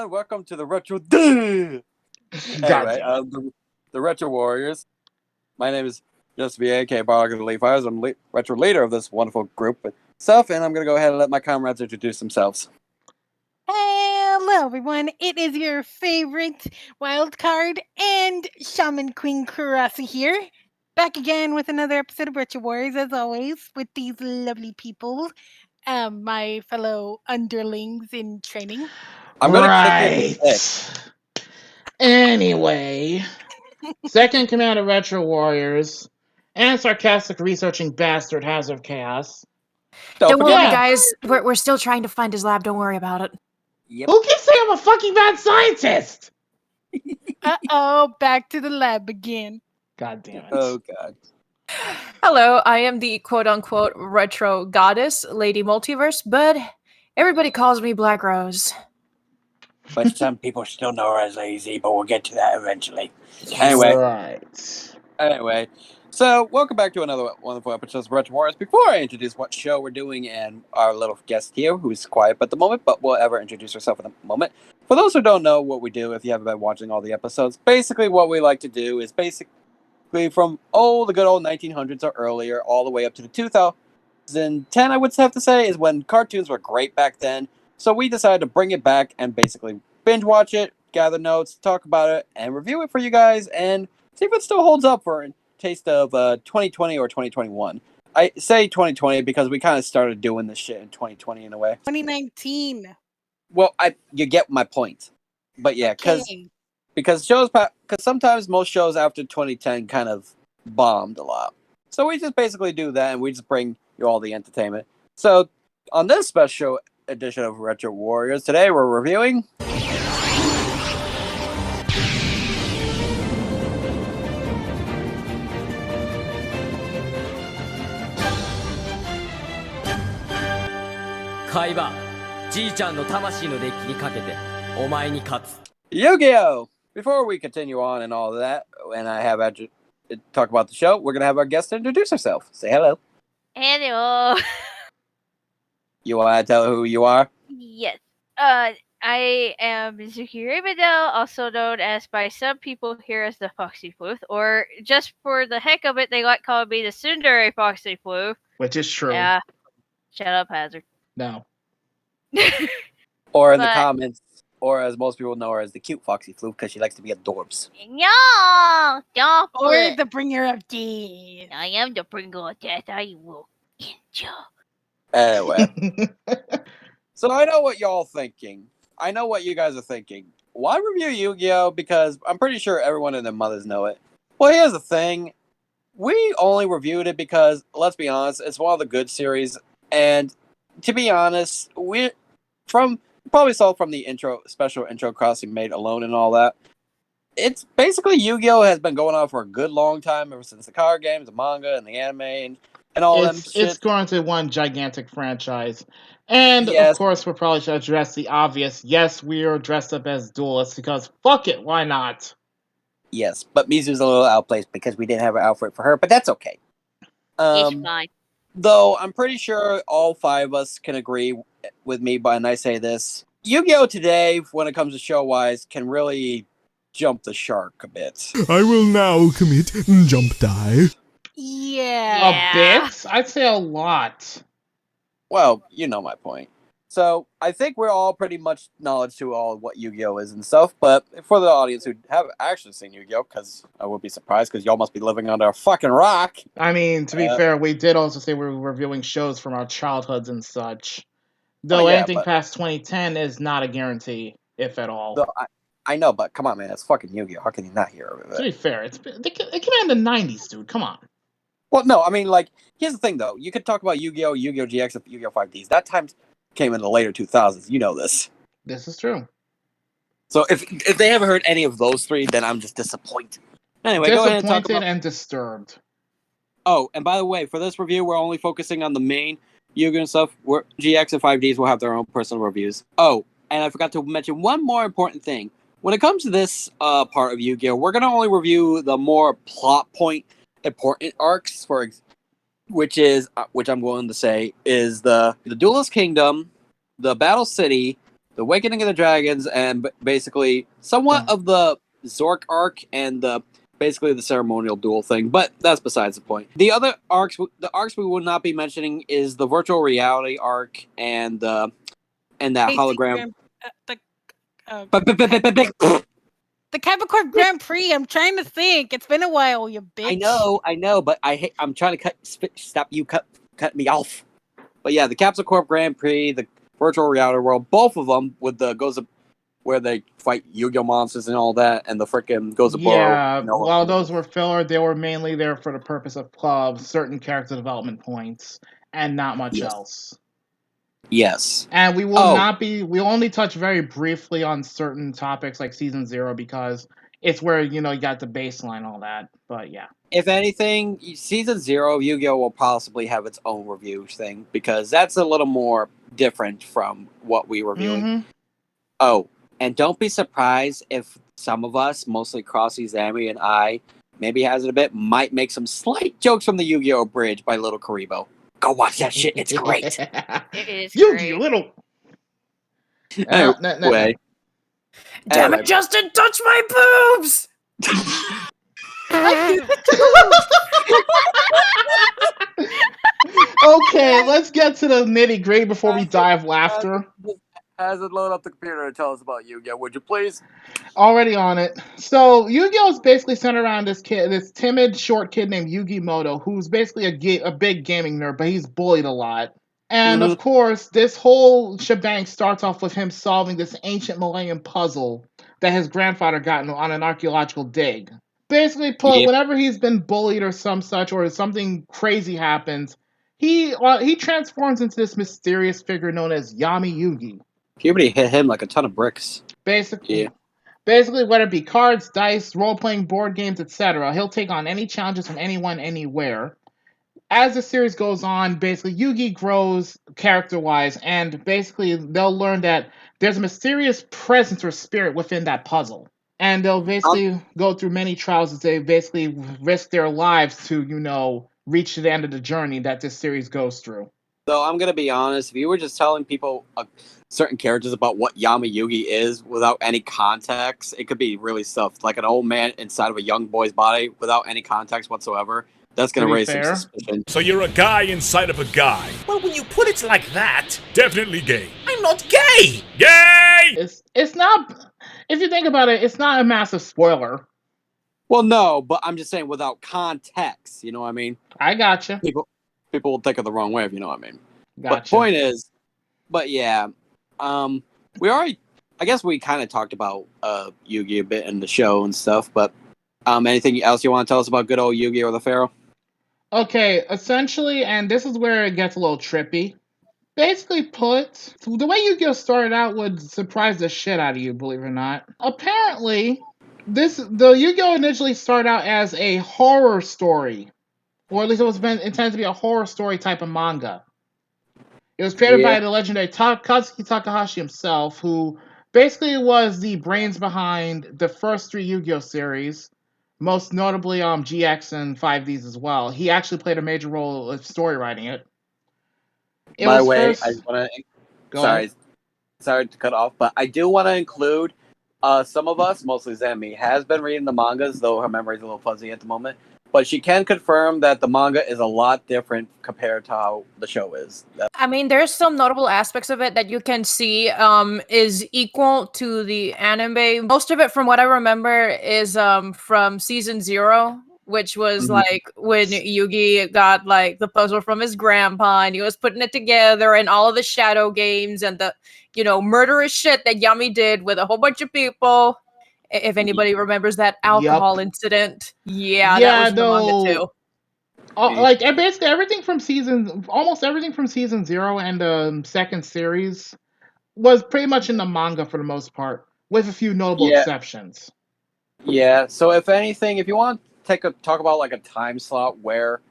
everyone. Welcome to the Retro. Anyway, God the Retro Warriors. My name is Just V, aka Barlock of the Leaf Fires. I'm the retro leader of this wonderful group itself, and I'm going to go ahead and let my comrades introduce themselves. Hello, everyone. It is your favorite wild card and shaman queen Kurasi here. Back again with another episode of Retro Warriors, as always, with these lovely people, my fellow underlings in training. I'm going to kick Right. Anyway, second command of Retro Warriors and sarcastic researching bastard Hazard of Chaos. Don't worry, Yeah. guys. We're still trying to find his lab. Don't worry about it. Yep. Who can say I'm a fucking bad scientist? Uh-oh, back to the lab again. God damn it. Oh, God. Hello, I am the quote-unquote retro goddess, Lady Multiverse, but everybody calls me Black Rose. But some people still know her as Lazy, but we'll get to that eventually. Yes. Anyway, so welcome back to another wonderful episode of Retro Warriors. Before I introduce what show we're doing and our little guest here, who's quiet at the moment, but will ever introduce herself in a moment. For those who don't know what we do, if you haven't been watching all the episodes, basically what we like to do is basically from the good old 1900s or earlier, all the way up to the 2010, I would have to say, is when cartoons were great back then. So we decided to bring it back and basically binge watch it, gather notes, talk about it, and review it for you guys, and see if it still holds up for a taste of 2020 or 2021. I say 2020 because we kind of started doing this shit in 2020 in a way. 2019. Well, you get my point. But yeah, Okay. because sometimes most shows after 2010 kind of bombed a lot. So we just basically do that, and we just bring you all the entertainment. So on this special edition of Retro Warriors, today we're reviewing... Yu-Gi-Oh! Before we continue on and all of that, and I have to talk about the show, we're going to have our guest introduce herself. Say hello. Hello. You want to tell who you are? Yes. I am Mizuki Ravendale, also known as by some people here as the Foxy Floof, or just for the heck of it, they like calling me the Tsundere Foxy Floof. Which is true. Yeah. Shut up, Hazard. No. Or in the comments, or as most people know her as the cute Foxy Floof because she likes to be adorbs. No! Don't Or the bringer of death. I am the bringer of death. I will get you. Anyway. So I know what y'all thinking. I know what you guys are thinking. Why review Yu-Gi-Oh? Because I'm pretty sure everyone and their mothers know it. Well, here's the thing. We only reviewed it because, let's be honest, it's one of the good series. And to be honest, probably saw from the special intro crossing made alone and all that. It's basically Yu-Gi-Oh! Has been going on for a good long time, ever since the card games, the manga, and the anime, and all them shit. It's going to one gigantic franchise. And, Yes. Of course, we probably should address the obvious. Yes, we are dressed up as duelists because fuck it, why not? Yes, but Mizu's a little outplaced because we didn't have an outfit for her, but that's okay. It's fine. Though I'm pretty sure all five of us can agree with me when I say this. Yu-Gi-Oh! Today, when it comes to show-wise, can really jump the shark a bit. I will now commit jump die. Yeah. A bit? I'd say a lot. Well, you know my point. So, I think we're all pretty much knowledge to all what Yu-Gi-Oh! Is and stuff, but for the audience who haven't actually seen Yu-Gi-Oh!, because I would be surprised, because y'all must be living under a fucking rock. I mean, to be fair, we did also say we were reviewing shows from our childhoods and such. Though anything past 2010 is not a guarantee, if at all. I know, but come on, man, it's fucking Yu-Gi-Oh! How can you not hear of it? To be fair, it came out in the 90s, dude. Come on. Well, no, I mean, like, here's the thing, though. You could talk about Yu-Gi-Oh!, Yu-Gi-Oh! GX, and Yu-Gi-Oh! 5Ds. That time came in the later 2000s. You know this. This is true. So if they haven't heard any of those three, then I'm just disappointed. Anyway, go ahead and talk about... and disturbed. Oh, and by the way, for this review, we're only focusing on the main Yu-Gi-Oh! Stuff. GX and 5Ds will have their own personal reviews. Oh, and I forgot to mention one more important thing. When it comes to this part of Yu-Gi-Oh!, we're going to only review the more plot point important arcs, which I'm going to say is the Duelist Kingdom, the Battle City, the Awakening of the Dragons, and basically somewhat of the Zork arc and basically the ceremonial duel thing. But that's besides the point. The other arcs, the arcs we will not be mentioning, is the virtual reality arc and that hologram. The Capricorn Grand Prix. I'm trying to think. It's been a while, you bitch. I know, but I'm trying to stop you cut me off. But yeah, the Capsule Corp Grand Prix, the virtual reality world, both of them with the where they fight Yu-Gi-Oh monsters and all that, and the freaking Yeah, while those were filler, they were mainly there for the purpose of certain character development points and not much else. Yes. And we will not be. We'll only touch very briefly on certain topics like Season 0 because it's where you got the baseline, all that. But yeah. If anything, Season 0 of Yu-Gi-Oh will possibly have its own review thing because that's a little more different from what we reviewing. Mm-hmm. Oh, and don't be surprised if some of us, mostly Crossy, Zammy, and I, maybe has it a bit, might make some slight jokes from the Yu-Gi-Oh bridge by Little Karibo. Go watch that shit. It's great. It is Yu-Gi-Oh! great. Little. Anyway. Damn it, Justin! Touch my boobs! Okay, let's get to the nitty gritty before we die of laughter. As it load up the computer and tell us about Yu-Gi-Oh, would you please? Already on it. So Yu-Gi-Oh is basically centered around this timid, short kid named Yugi Moto, who's basically a big gaming nerd, but he's bullied a lot. And of course, this whole shebang starts off with him solving this ancient Millennium puzzle that his grandfather got on an archaeological dig. Basically, whenever he's been bullied or some such, or something crazy happens, he transforms into this mysterious figure known as Yami Yugi. Puberty hit him like a ton of bricks. Basically, whether it be cards, dice, role-playing board games, etc., he'll take on any challenges from anyone, anywhere. As the series goes on, basically, Yugi grows character-wise, and basically, they'll learn that there's a mysterious presence or spirit within that puzzle. And they'll basically go through many trials as they basically risk their lives to, reach the end of the journey that this series goes through. So I'm going to be honest, if you were just telling people certain characters about what Yami Yugi is without any context, it could be really stuffed. Like an old man inside of a young boy's body without any context whatsoever. That's going to raise some suspicion. So you're a guy inside of a guy. Well, when you put it like that, definitely gay. I'm not gay! Gay! It's not, if you think about it, it's not a massive spoiler. Well, no, but I'm just saying without context, you know what I mean? I gotcha. People will take it the wrong way if you know what I mean. Gotcha. But point is, yeah, we already, I guess we kind of talked about Yu-Gi a bit in the show and stuff, but anything else you want to tell us about good old Yu-Gi or the Pharaoh? Okay, essentially, and this is where it gets a little trippy. Basically put, the way Yu-Gi-Oh started out would surprise the shit out of you, believe it or not. Apparently, the Yu-Gi-Oh initially started out as a horror story. Or at least it was intended to be a horror story type of manga. It was created by the legendary Kazuki Takahashi himself, who basically was the brains behind the first 3 Yu-Gi-Oh series, most notably GX and 5Ds as well. He actually played a major role in story writing it. By the way, I want to... Sorry to cut off, but I do want to include some of us, mostly Zammy, has been reading the mangas, though her memory is a little fuzzy at the moment. But she can confirm that the manga is a lot different compared to how the show is. I mean, there's some notable aspects of it that you can see is equal to the anime. Most of it, from what I remember, is from season 0, which was like when Yugi got like the puzzle from his grandpa and he was putting it together, and all of the shadow games and the murderous shit that Yami did with a whole bunch of people. If anybody remembers that alcohol incident, that was the manga too. Like basically almost everything from season 0 and the second series was pretty much in the manga for the most part, with a few notable exceptions. Yeah. So if anything, if you want to talk about like a time slot where,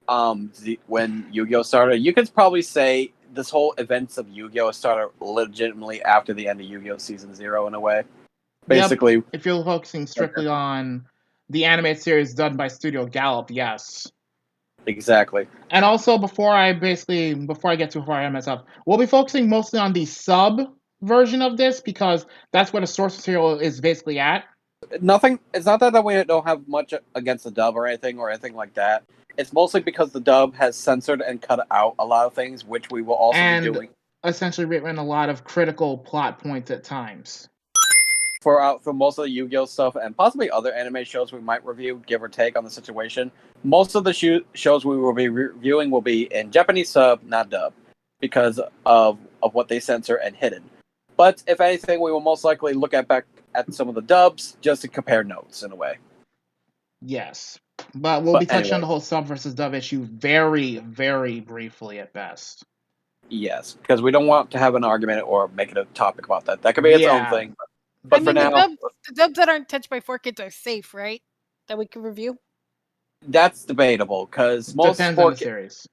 when Yu-Gi-Oh started, you could probably say this whole events of Yu-Gi-Oh started legitimately after the end of Yu-Gi-Oh season 0 in a way. Basically, if you're focusing strictly on the animated series done by Studio Gallop, yes. Exactly. And also, before I get too far ahead of myself, we'll be focusing mostly on the sub version of this because that's where the source material is basically at. Nothing. It's not that we don't have much against the dub or anything like that. It's mostly because the dub has censored and cut out a lot of things, which we will also be doing essentially written a lot of critical plot points at times. for most of the Yu-Gi-Oh stuff and possibly other anime shows we might review, give or take on the situation. Most of the shows we will be reviewing will be in Japanese sub, not dub, because of what they censor and hidden. But if anything, we will most likely look back at some of the dubs just to compare notes in a way. Yes, but we'll be touching on the whole sub versus dub issue very, very briefly at best. Yes, because we don't want to have an argument or make it a topic about that. That could be its own thing. But for now, the dubs that aren't touched by 4Kids are safe, right? That we can review. That's debatable because most depends on the series,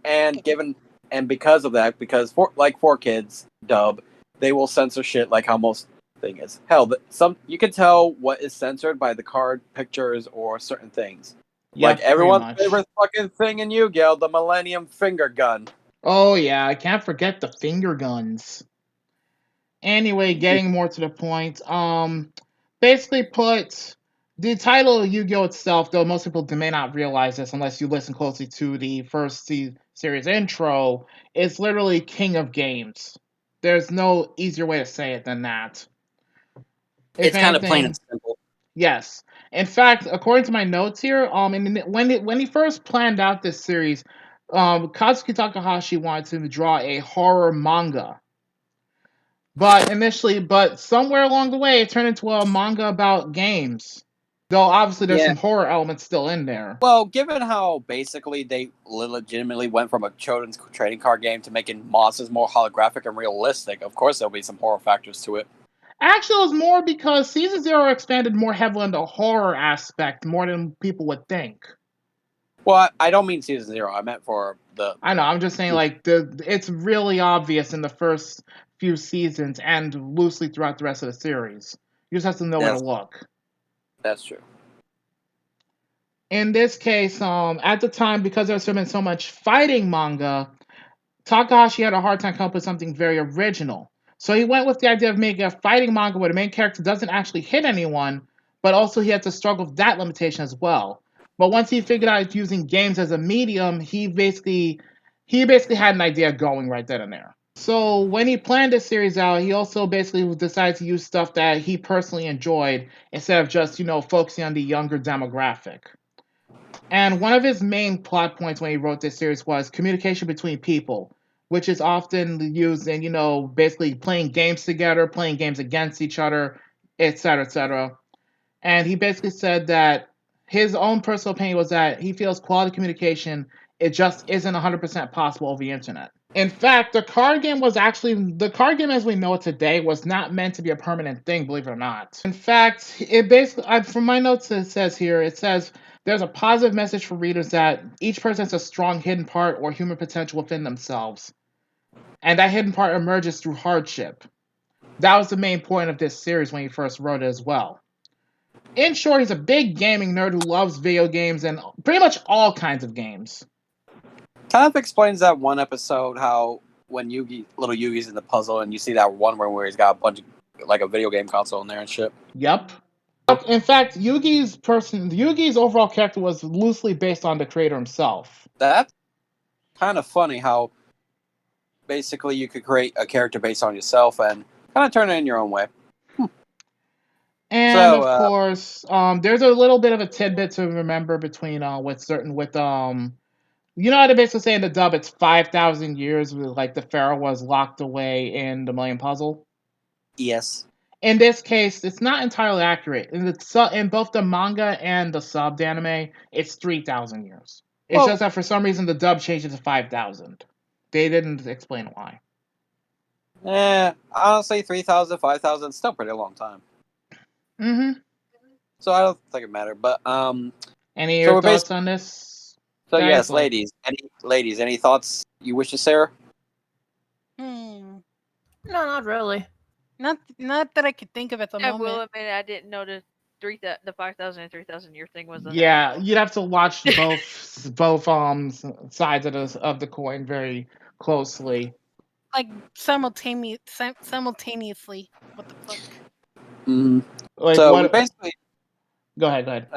and because of that, because for 4Kids dub, they will censor shit like how most thing is. Hell, you can tell what is censored by the card pictures or certain things. Like everyone's favorite fucking thing in Yu-Gi-Oh, the Millennium Finger Gun. Oh yeah, I can't forget the finger guns. Anyway, getting more to the point, basically put, the title of Yu-Gi-Oh itself, though most people may not realize this unless you listen closely to the first series intro, is literally King of Games. There's no easier way to say it than that. It's kind of plain and simple. Yes. In fact, according to my notes here, when he first planned out this series, Kazuki Takahashi wanted to draw a horror manga. But somewhere along the way, it turned into a manga about games. Though obviously there's some horror elements still in there. Well, given how basically they legitimately went from a children's trading card game to making monsters more holographic and realistic, of course there'll be some horror factors to it. Actually, it was more because Season 0 expanded more heavily on the horror aspect, more than people would think. Well, I don't mean Season 0. I meant for the... I know, I'm just saying, like, it's really obvious in the first few seasons and loosely throughout the rest of the series. You just have to know where to look. That's true. In this case, at the time, because there's been so much fighting manga, Takahashi had a hard time coming up with something very original. So he went with the idea of making a fighting manga where the main character doesn't actually hit anyone, but also he had to struggle with that limitation as well. But once he figured out using games as a medium, he basically had an idea going right then and there. So when he planned this series out, he also basically decided to use stuff that he personally enjoyed instead of just, focusing on the younger demographic. And one of his main plot points when he wrote this series was communication between people, which is often used in, basically playing games together, playing games against each other, etc., etc. And he basically said that his own personal opinion was that he feels quality communication, it just isn't 100% possible over the internet. In fact, the card game as we know it today was not meant to be a permanent thing, believe it or not. In fact, it basically, from my notes it says there's a positive message for readers that each person has a strong hidden part or human potential within themselves. And that hidden part emerges through hardship. That was the main point of this series when he first wrote it as well. In short, he's a big gaming nerd who loves video games and pretty much all kinds of games. Kind of explains that one episode how when little Yugi's in the puzzle and you see that one where he's got a bunch of, like a video game console in there and shit. Yep. In fact, Yugi's overall character was loosely based on the creator himself. That's kind of funny how basically you could create a character based on yourself and kind of turn it in your own way. And so, of course, there's a little bit of a tidbit to remember between you know how they basically say in the dub it's 5,000 years, like the pharaoh was locked away in the Millennium Puzzle? Yes. In this case, it's not entirely accurate. In both the manga and the subbed anime, it's 3,000 years. It's just that for some reason the dub changed it to 5,000. They didn't explain why. Honestly, 3,000, 5,000, still pretty long time. Mm-hmm. So I don't think it mattered. But any of your thoughts on this? So yes, ladies, any thoughts you wish to share? No, not really. Not that I could think of at the moment. I will admit I didn't know the 5,000 and 3,000 year thing was. Yeah, you'd have to watch both sides of the coin very closely. like simultaneously. What the fuck? Mhm. Like So we what? basically. Go ahead.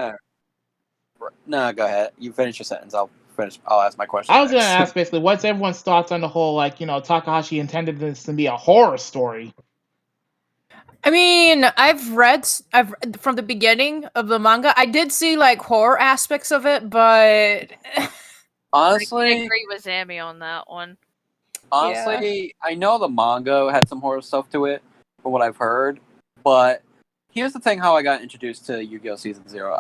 No, go ahead. You finish your sentence. I'll finish. I'll ask my question I was gonna next. ask basically, what's everyone's thoughts on the whole, like, Takahashi intended this to be a horror story? I mean, I've from the beginning of the manga. I did see like horror aspects of it, but I Honestly, can agree with Sammy on that one. honestly, I know the manga had some horror stuff to it, from what I've heard. But here's the thing: how I got introduced to Yu-Gi-Oh! Season 0.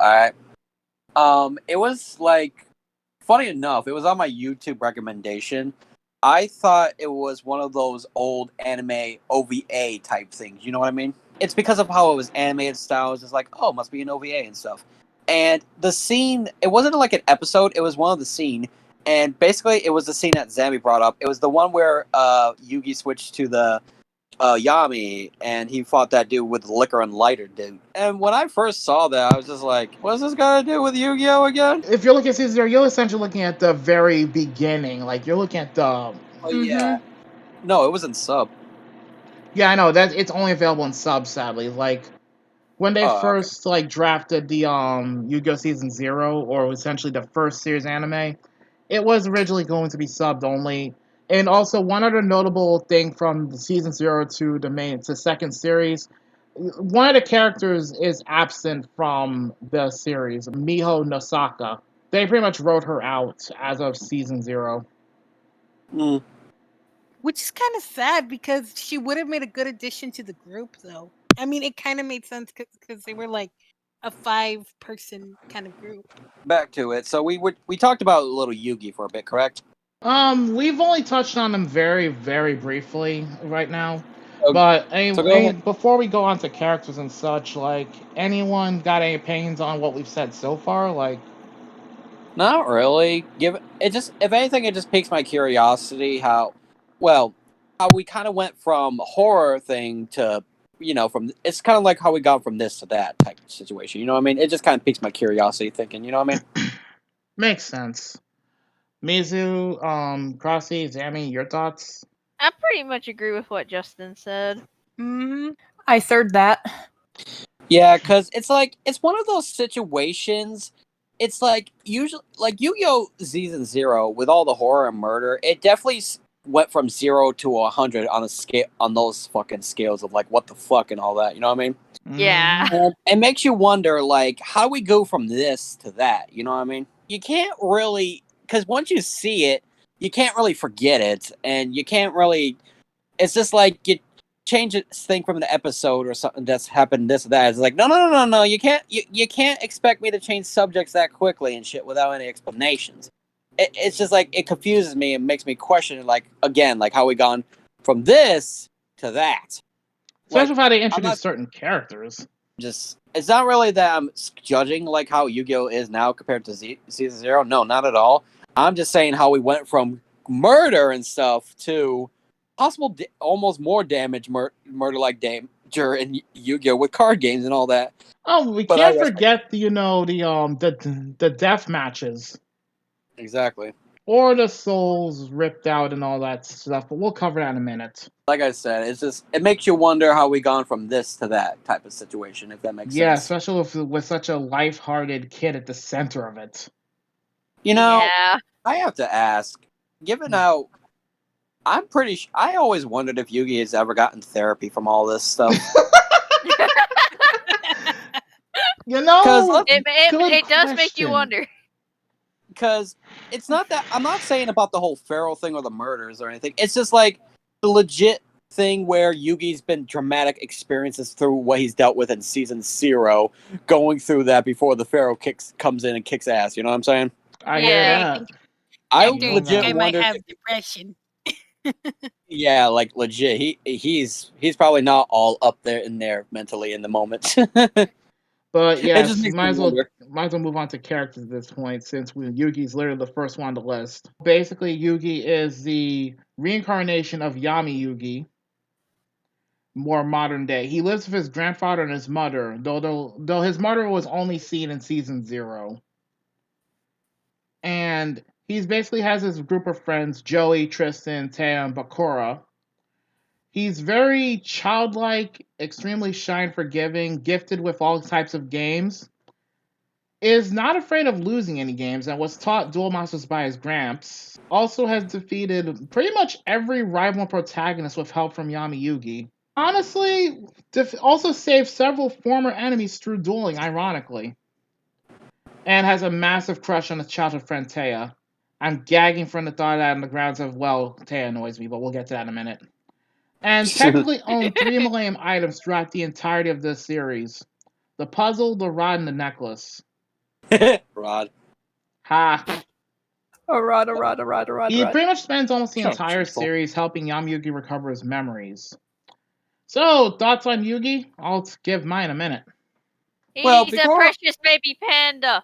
It was like, funny enough, it was on my YouTube recommendation. I thought it was one of those old anime OVA type things. You know what I mean? It's because of how it was animated style. It was just like, oh, it must be an OVA and stuff. And the scene, it wasn't like an episode. It was one of the scene. And basically, it was the scene that Zambi brought up. It was the one where Yugi switched to the Yami, and he fought that dude with the liquor and lighter dude. And when I first saw that, I was just like, what's this got to do with Yu-Gi-Oh again? If you're looking at season 0, you're essentially looking at the very beginning. Like, you're looking at the. Oh, yeah. No, it was in sub. Yeah, I know that it's only available in sub, sadly. Like, when they Oh, okay. first like drafted the Yu-Gi-Oh! Season 0, or essentially the first series anime, it was originally going to be subbed only. And also, one other notable thing from the Season 0 to the second series, one of the characters is absent from the series, Miho Nosaka. They pretty much wrote her out as of Season 0. Mm. Which is kind of sad because she would have made a good addition to the group, though. I mean, it kind of made sense because they were like a 5-person kind of group. Back to it. So we talked about little Yugi for a bit, correct? We've only touched on them very, very briefly right now. So- But so go ahead. before we go on to characters and such, like, anyone got any opinions on what we've said so far? Like, Not really. If anything, it just piques my curiosity how we kind of went from horror thing to, it's kind of like how we got from this to that type of situation. You know what I mean? It just kind of piques my curiosity thinking, you know what I mean? makes sense. Mizu, Crossy, Zami, your thoughts? I pretty much agree with what Justin said. I third that. Yeah, because it's one of those situations. It's like usually like Yu-Gi-Oh! Season 0 with all the horror and murder. It definitely went from 0 to 100 on a scale on those fucking scales of like what the fuck and all that. You know what I mean? Yeah. And it makes you wonder like how do we go from this to that? You know what I mean? You can't really because once you see it, you can't really forget it, and you can't really. It's just like you change a thing from the episode or something that's happened this or that. It's like no. You can't expect me to change subjects that quickly and shit without any explanations. It's just like it confuses me and makes me question like again like how we gone from this to that. Especially Like, how they I'm introduce not certain characters. just it's not really that I'm judging like how Yu-Gi-Oh is now compared to Season 0. No, not at all. I'm just saying how we went from murder and stuff to possible almost more damage murder like danger in Yu-Gi-Oh with card games and all that. Oh, we But I can't rest forget the death matches. exactly. Or the souls ripped out and all that stuff, but we'll cover that in a minute. Like I said, it's just it makes you wonder how we gone from this to that type of situation, if that makes Yeah, sense. especially with such a life-hearted kid at the center of it. You know, Yeah. I have to ask, given how I'm pretty I always wondered if Yugi has ever gotten therapy from all this stuff. You know, Because It does make you question. wonder. because it's not that I'm not saying about the whole feral thing or the murders or anything. It's just like the legit thing where Yugi's been dramatic experiences through what he's dealt with in season 0, going through that before the feral comes in and kicks ass. You know what I'm saying? I Yeah, hear I that. I Doctor, I think legit I might wondered. have depression. Yeah, like legit. He's probably not all up there in there mentally in the moment. But It yes, just makes might me as well wonder. move on to characters at this point, since Yugi's literally the first one on the list. Basically, Yugi is the reincarnation of Yami Yugi, more modern day. He lives with his grandfather and his mother, though his mother was only seen in season 0. And he's basically has his group of friends: Joey, Tristan, Taya, and Bakura. He's very childlike, extremely shy and forgiving, gifted with all types of games. Is not afraid of losing any games and was taught dual masters by his gramps. Also has defeated pretty much every rival protagonist with help from Yami Yugi. Honestly, also saved several former enemies through dueling, ironically. And has a massive crush on his childhood friend Taya. I'm gagging from the thought of that on the grounds of, well, Taya annoys me, but we'll get to that in a minute. And technically owned 3 Millennium items throughout the entirety of this series. The puzzle, the rod, and the necklace. Rod. Ha. A rod. He pretty much spends almost the Sure, entire simple. series helping Yugi recover his memories. So, thoughts on Yugi? I'll give mine a minute. He's Well, a before- precious baby panda.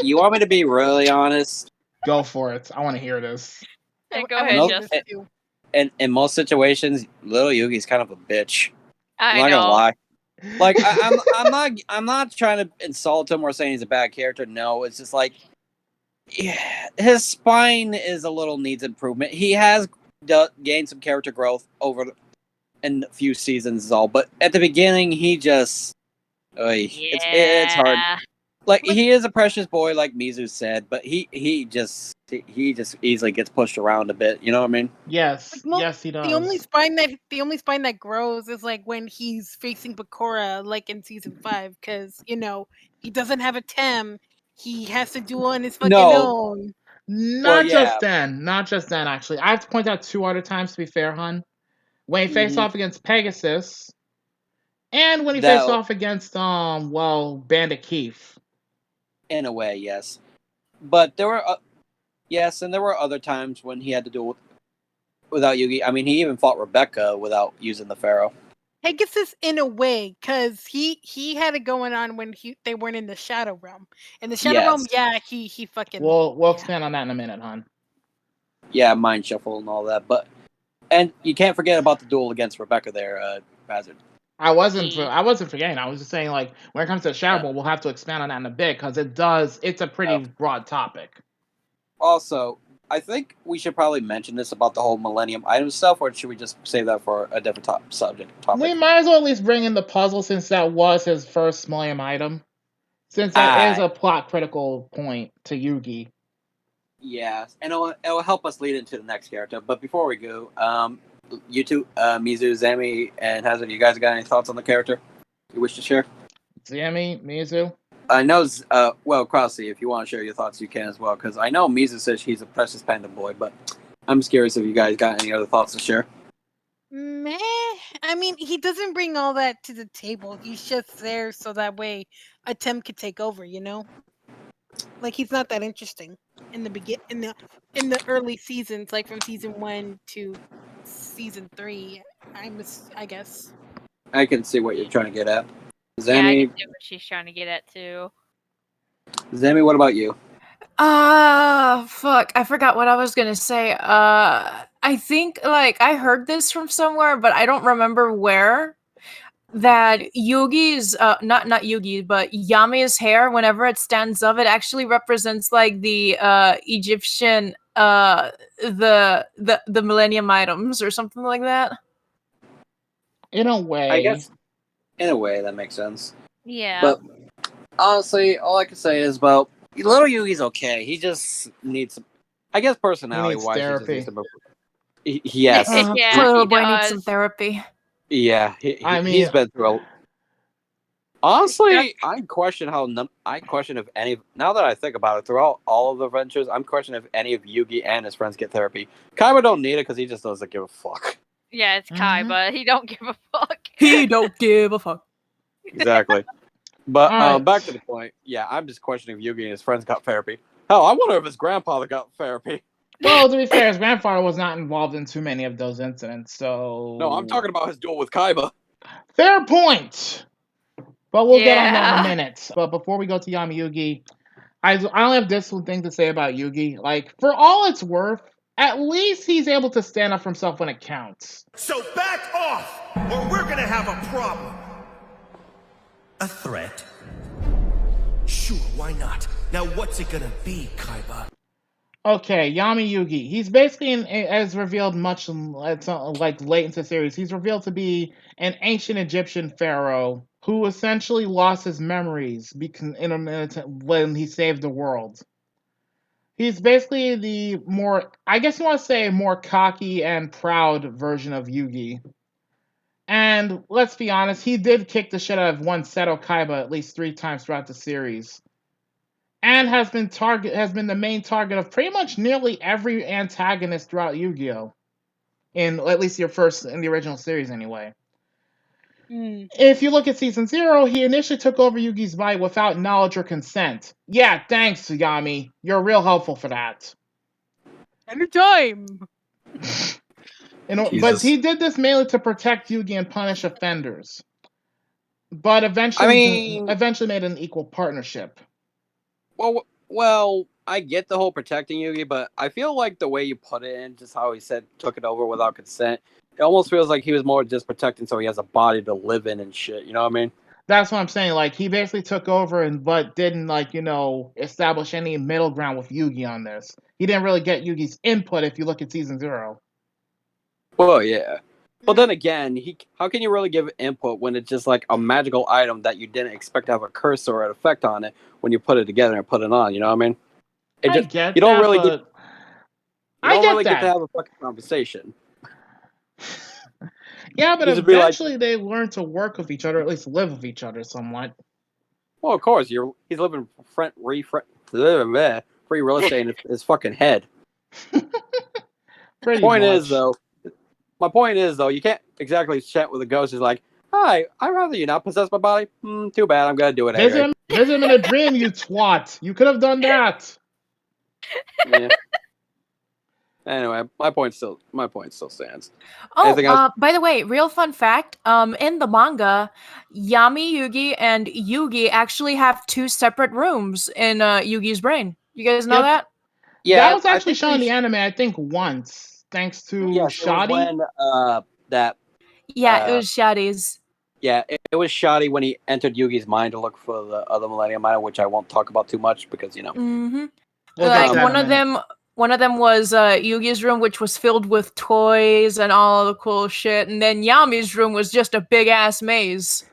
You want me to be really honest? Go for it. I want to hear this. Hey, go I ahead, would Nope. do Justin. this too. In most situations, little Yugi's kind of a bitch. I'm I not know. gonna lie. Like I'm not trying to insult him or saying he's a bad character. No, it's just like, yeah, his spine is a little needs improvement. He has gained some character growth in a few seasons, is all. But at the beginning, he just, it's hard. Like, he is a precious boy, like Mizu said, but he just easily gets pushed around a bit. You know what I mean? Yes, Well, yes, he does. The only spine that grows is like when he's facing Bakura, like in season 5, because he doesn't have a Tem. He has to do on his fucking own. Not yeah. just then. Not just then, actually. I have to point out 2 other times, to be fair, hun. When he faced off against Pegasus, and when he faced off against, Bandit Keith. In a way, yes. But there were, and there were other times when he had to do it without Yugi. I mean, he even fought Rebecca without using the Pharaoh. Pegasus, in a way, because he had it going on when they weren't in the Shadow Realm. In the Shadow Realm, yeah, he fucking. We'll expand on that in a minute, hon. Yeah, Mind Shuffle and all that, and you can't forget about the duel against Rebecca there, Hazard. I wasn't forgetting. I was just saying, like, when it comes to Shadow Realm, we'll have to expand on that in a bit because it's a pretty broad topic. Also, I think we should probably mention this about the whole Millennium item stuff, or should we just save that for a different topic? We might as well at least bring in the puzzle since that was his first Millennium item. Since that is a plot critical point to Yugi. Yeah, and it'll help us lead into the next character. But before we go, you two, Mizu, Zami, and Hazard, you guys got any thoughts on the character you wish to share? Zami, Mizu? I know, Krause, if you want to share your thoughts, you can as well, because I know Mizu says he's a precious panda boy, but I'm just curious if you guys got any other thoughts to share. Meh. I mean, he doesn't bring all that to the table. He's just there so that way a Tem could take over, Like, he's not that interesting in the early seasons, like from season 1 to season 3. I guess. I can see what you're trying to get at. Zami, Yeah, I can see what she's trying to get at too. Zami, what about you? Fuck. I forgot what I was gonna say. I think, like, I heard this from somewhere, but I don't remember where. That Yugi's, not Yugi, but Yami's hair, whenever it stands up, it actually represents, like, the, Egyptian, the Millennium items or something like that. In a way. I guess, in a way, that makes sense. Yeah. But honestly, all I can say is, little Yugi's okay. He just needs some, I guess, personality-wise. Therapy. Yes. Yeah, Poor he boy needs does. some therapy. Yeah, he's been through honestly, I question if any, now that I think about it, throughout all of the adventures, I'm questioning if any of Yugi and his friends get therapy. Kaiba don't need it because he just doesn't give a fuck. Yeah, it's Kai, but he don't give a fuck. He don't give a fuck. Exactly. But back to the point, yeah, I'm just questioning if Yugi and his friends got therapy. Hell, I wonder if his grandfather got therapy. Well, to be fair, his grandfather was not involved in too many of those incidents, so... No, I'm talking about his duel with Kaiba. Fair point! But we'll get on that in a minute. But before we go to Yami Yugi, I only have this one thing to say about Yugi. Like, for all it's worth, at least he's able to stand up for himself when it counts. So back off, or we're gonna have a problem. A threat? Sure, why not? Now what's it gonna be, Kaiba? Okay, Yami Yugi. He's basically, as revealed much like late into the series, he's revealed to be an ancient Egyptian pharaoh who essentially lost his memories when he saved the world. He's basically the more, I guess you want to say, more cocky and proud version of Yugi. And let's be honest, he did kick the shit out of one Seto Kaiba at least 3 times throughout the series. And has been the main target of pretty much nearly every antagonist throughout Yu-Gi-Oh! In at least in the original series anyway. If you look at Season 0, he initially took over Yugi's body without knowledge or consent. Yeah, thanks, Yami. You're real helpful for that. Anytime. But he did this mainly to protect Yugi and punish offenders. But eventually made an equal partnership. Well, I get the whole protecting Yugi, but I feel like the way you put it in, just how he said took it over without consent, it almost feels like he was more just protecting so he has a body to live in and shit. You know what I mean? That's what I'm saying. Like, he basically took over but didn't, establish any middle ground with Yugi on this. He didn't really get Yugi's input if you look at Season 0. Well, yeah. But then again, how can you really give input when it's just like a magical item that you didn't expect to have a curse or an effect on it when you put it together and put it on? You know what I mean? You don't really get to have a fucking conversation. Yeah, but eventually they learn to work with each other, at least live with each other somewhat. Well, of course, he's living free real estate in his fucking head. My point is though, you can't exactly chat with a ghost. It's like, hi, I'd rather you not possess my body. Too bad, I'm gonna do it anyway. Visit him in a dream, you twat. You could have done that. Yeah. Anyway, my point still stands. Oh, by the way, real fun fact, in the manga, Yami Yugi and Yugi actually have 2 separate rooms in Yugi's brain. You guys know that? Yeah, that was actually shown in the anime, I think, once, thanks to Shoddy. It was when it was Shoddy's. Yeah, it was Shoddy when he entered Yugi's mind to look for the other Millennium Item, which I won't talk about too much because one of them was Yugi's room, which was filled with toys and all the cool shit, and then Yami's room was just a big ass maze.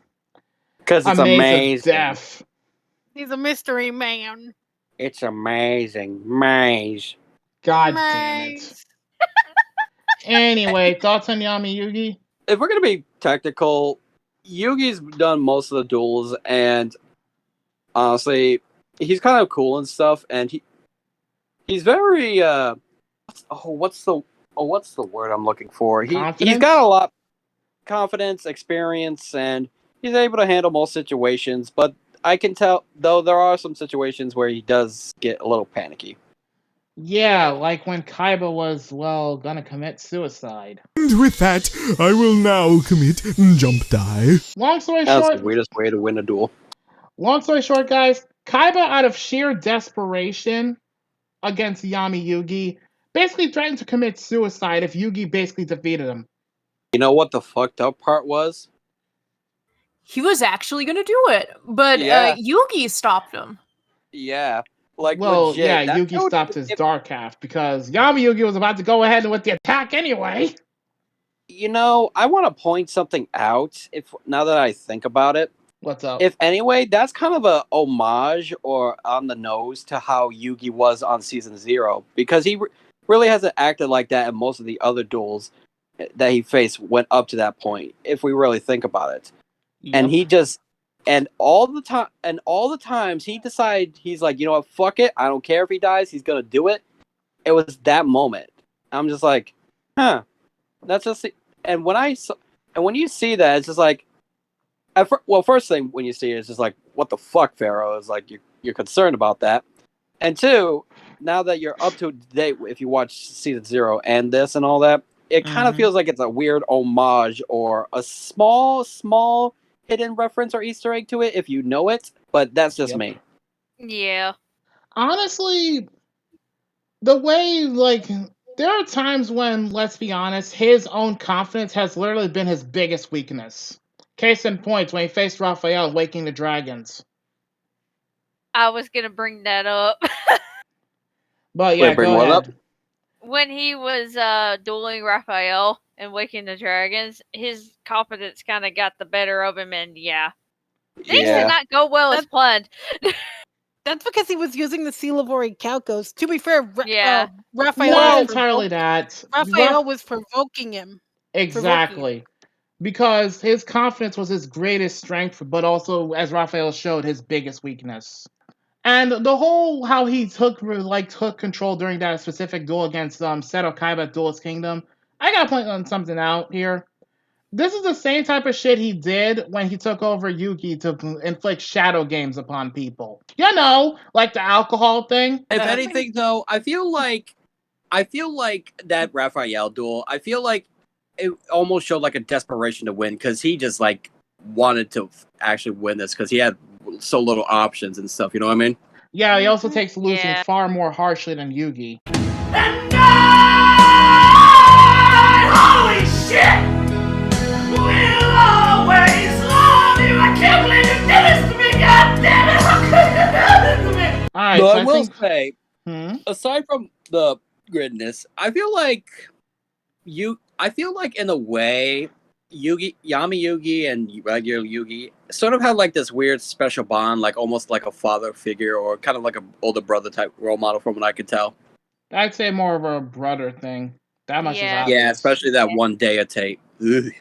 Because it's amazing. He's a mystery man. It's amazing maze. God damn it. Anyway, thoughts on Yami Yugi? If we're gonna be technical, Yugi's done most of the duels, and honestly, he's kind of cool and stuff, and he's very what's the word I'm looking for? He's got a lot of confidence, experience, and he's able to handle most situations, but I can tell though there are some situations where he does get a little panicky. Yeah, like when Kaiba was, gonna commit suicide. And with that, I will now commit jump die. Long story That's short, the weirdest way to win a duel. Long story short, guys, Kaiba, out of sheer desperation against Yami Yugi, basically threatened to commit suicide if Yugi basically defeated him. You know what the fucked up part was? He was actually gonna do it, but Yugi stopped him. Yeah. Legit, Yugi stopped his Dark Half because Yami Yugi was about to go ahead with the attack anyway. You know, I want to point something out. Now that I think about it, what's up? That's kind of a homage or on the nose to how Yugi was on Season 0, because he really hasn't acted like that in most of the other duels that he faced went up to that point. If we really think about it, and he just. And all the times he decided, he's like, you know what, fuck it, I don't care if he dies, he's gonna do it. It was that moment. I'm just like, huh. That's just, and when you see that, it's just like, first thing when you see it, it's just like, what the fuck, Pharaoh? Is like you're concerned about that, and 2, now that you're up to date, if you watch Season 0 and this and all that, it kind of feels like it's a weird homage or a small hidden reference or Easter egg to it if you know it, but that's just me. Yeah. Honestly, the way, there are times when, let's be honest, his own confidence has literally been his biggest weakness. Case in point, when he faced Raphael Waking the Dragons. I was gonna bring that up. But yeah, bring go what ahead. up? When he was dueling Raphael and Waking the Dragons, his confidence kind of got the better of him, and things did not go well as planned. That's because he was using the Seal of Orichalcos. To be fair, Yeah. Raphael Not was entirely provoking- that. Raphael was provoking him. Exactly. Because his confidence was his greatest strength, but also, as Raphael showed, his biggest weakness. And the whole how he took control during that specific duel against Seto Kaiba at Duelist Kingdom, I gotta point on something out here. This is the same type of shit he did when he took over Yugi to inflict shadow games upon people. You know, like the alcohol thing. If anything, though, I feel like that Raphael duel, I feel like it almost showed like a desperation to win because he just like wanted to actually win this because he had so little options and stuff. You know what I mean? Yeah, he also takes losing far more harshly than Yugi. Holy shit! We'll always love you! I can't believe you did this to me! God damn it! How could you do this to me? Alright, But so I will say, aside from the gridness, I feel like in a way, Yami Yugi and regular Yugi sort of had like this weird special bond, like almost like a father figure or kind of like an older brother type role model from what I could tell. I'd say more of a brother thing. That much is obvious. Yeah, especially that one day of tape. Is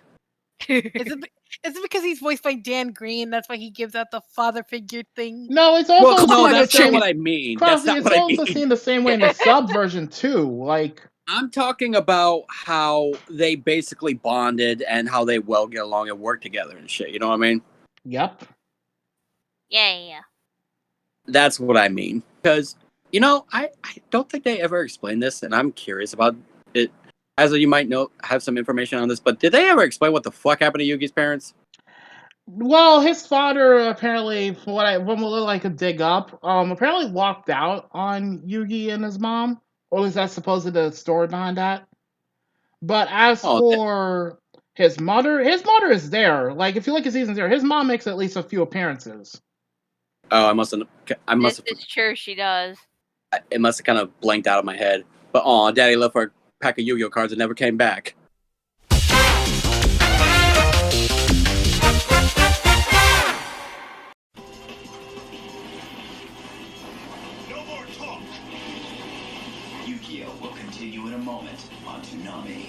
it because he's voiced by Dan Green? That's why he gives out the father figure thing. No, it's also that's not what I mean. That's not it's what I also mean. seen the same way in the sub version too. Like I'm talking about how they basically bonded and how they well get along and work together and shit. You know what I mean? Yep. Yeah. That's what I mean. Because, I don't think they ever explained this, and I'm curious about it. As you might know, have some information on this, but did they ever explain what the fuck happened to Yugi's parents? Well, his father apparently, from what I could dig up, apparently walked out on Yugi and his mom, or at least that's supposed the story behind that. But as for his mother is there. Like if you look at season 0, his mom makes at least a few appearances. Oh, I must have. It's true, she does. It must have kind of blanked out of my head. But Daddy left for a pack of Yu-Gi-Oh cards and never came back. Yu-Gi-Oh will continue in a moment on Toonami.